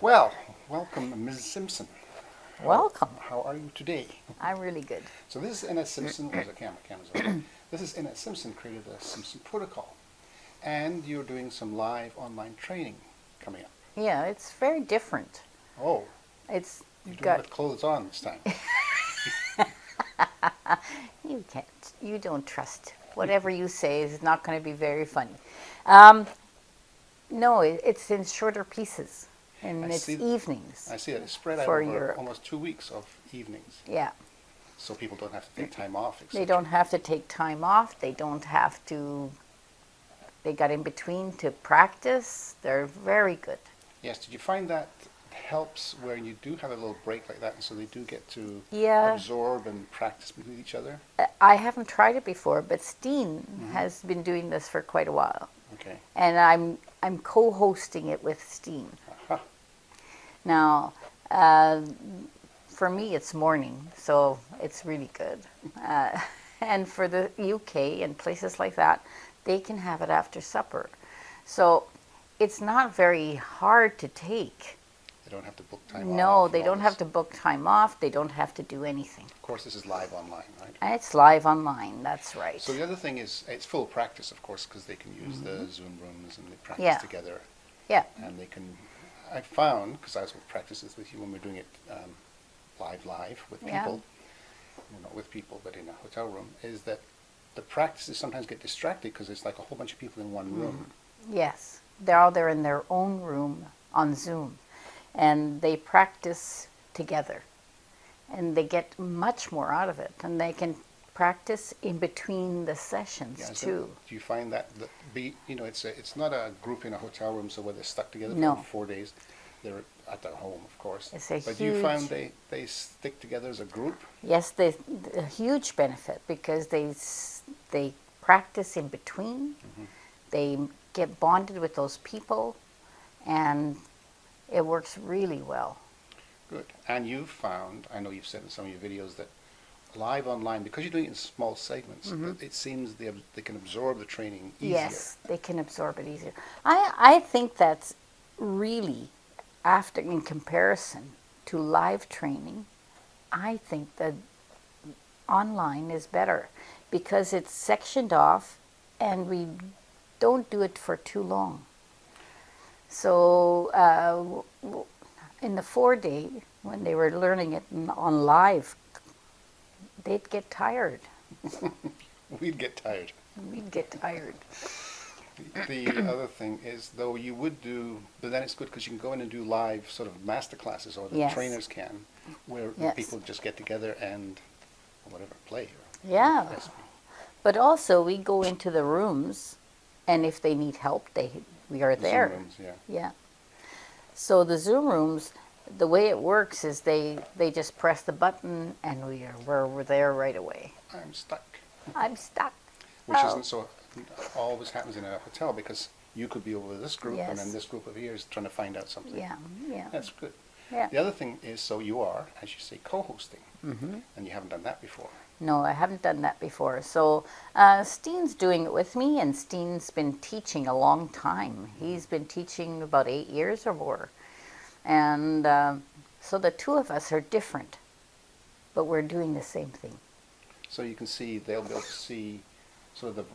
Well, welcome, Ms. Simpson. Welcome. How are you today? I'm really good. So this is Ines Simpson. There's a camera. Camera's over. This is Ines Simpson, created the Simpson Protocol, and you're doing some live online training coming up. Yeah, it's very different. Oh, It's you're doing got it with clothes on this time. you can't. You don't trust. Whatever you say is not going to be very funny. No, it's in shorter pieces, and it's evenings. I see that it's spread out for over Europe. almost 2 weeks of evenings, Yeah, so people don't have to take time off. they don't have to take time off. They don't have to. They got in between to practice. They're very good. Yes. Did you find that helps where you do have a little break like that, and so they do get to Yeah. absorb and practice with each other? I haven't tried it before, but Steen has been doing this for quite a while. Okay. And I'm co-hosting it with Steen. Aha. Now, for me, it's morning, so it's really good. And for the UK and places like that, they can have it after supper. So it's not very hard to take. They don't have to book time off. No, they and all don't have this. to book time off. They don't have to do anything. Of course, this is live online, right? And it's live online, that's right. So the other thing is, it's full practice, of course, because they can use the Zoom rooms and they practice Yeah. together. Yeah. And they can, I found, because I was with practices with you when we're doing it live with people, Yeah. well, not with people, but in a hotel room, is that the practices sometimes get distracted because it's like a whole bunch of people in one room. Yes, they're all there in their own room on Zoom, and they practice together, and they get much more out of it, and they can practice in between the sessions Yeah, so too. do you find that, it's not a group in a hotel room, so where they're stuck together No. for 4 days. They're at their home, of course. It's a But do you find huge- they stick together as a group? Yes, a huge benefit because they practice in between. They get bonded with those people, and it works really well. Good. And you've found, I know you've said in some of your videos, that live online, because you're doing it in small segments, that it seems they can absorb the training easier. Yes, they can absorb it easier. I think that's really, after in comparison to live training, I think that online is better because it's sectioned off and we don't do it for too long. So in the 4-day, when they were learning it on live, they'd get tired. We'd get tired. We'd get tired. The other thing is, though, you would do, but then it's good because you can go in and do live sort of master classes, or the Yes. trainers can, where Yes. people just get together and whatever, play. Yeah. Recipe. But also, we go into the rooms, and if they need help, we are The Zoom there. rooms, yeah. Yeah. So the Zoom rooms, the way it works is they just press the button, and we're there right away. I'm stuck. I'm stuck. Which Oh. isn't so always happens in a hotel, because you could be over with this group, and then Yes. this group over here is trying to find out something. Yeah, yeah, That's good. yeah. The other thing is, so you are, as you say, co-hosting, and you haven't done that before. No, I haven't done that before. So Steen's doing it with me, and Steen's been teaching a long time. He's been teaching about 8 years or more. And so the two of us are different, but we're doing the same thing. So you can see, they'll be able to see, sort of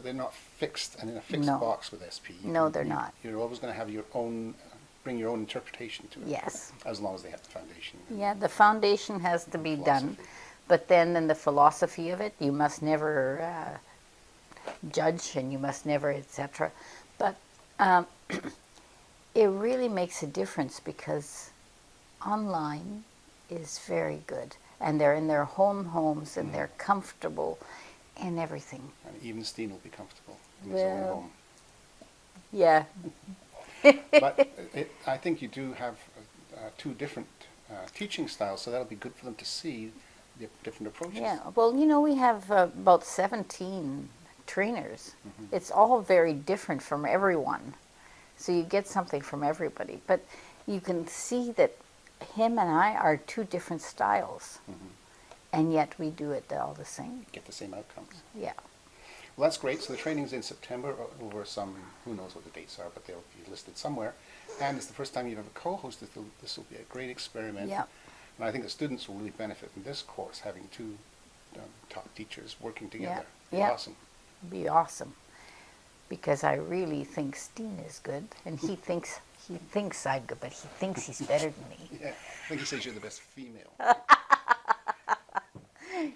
they're not fixed and in a fixed No. box with SP. No, they're not. You're always going to have your own, bring your own interpretation to it. Yes. As long as they have the foundation. Yeah, the foundation has to be done. Philosophy. But then in the philosophy of it, you must never judge, and you must never, etc. But it really makes a difference because online is very good. And they're in their homes, and they're comfortable and everything. And even Steen will be comfortable in his own Well, home. Yeah. But I think you do have two different teaching styles, so that'll be good for them to see the different approaches. Yeah, well, we have about 17 trainers. It's all very different from everyone. So you get something from everybody. But you can see that him and I are two different styles. And yet we do it all the same. Get the same outcomes. Yeah. Well, that's great. So the training's in September over some, who knows what the dates are, but they'll be listed somewhere. And it's the first time you've ever co-hosted. This will be a great experiment. Yeah. And I think the students will really benefit from this course, having two top teachers working together. Yeah. Awesome. Be awesome. Because I really think Steen is good, and he thinks I'm good, but he thinks he's better than me. Yeah, I think he says you're the best female.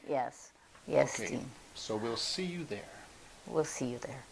Yes. Yes, Okay, Steen. so we'll see you there. We'll see you there.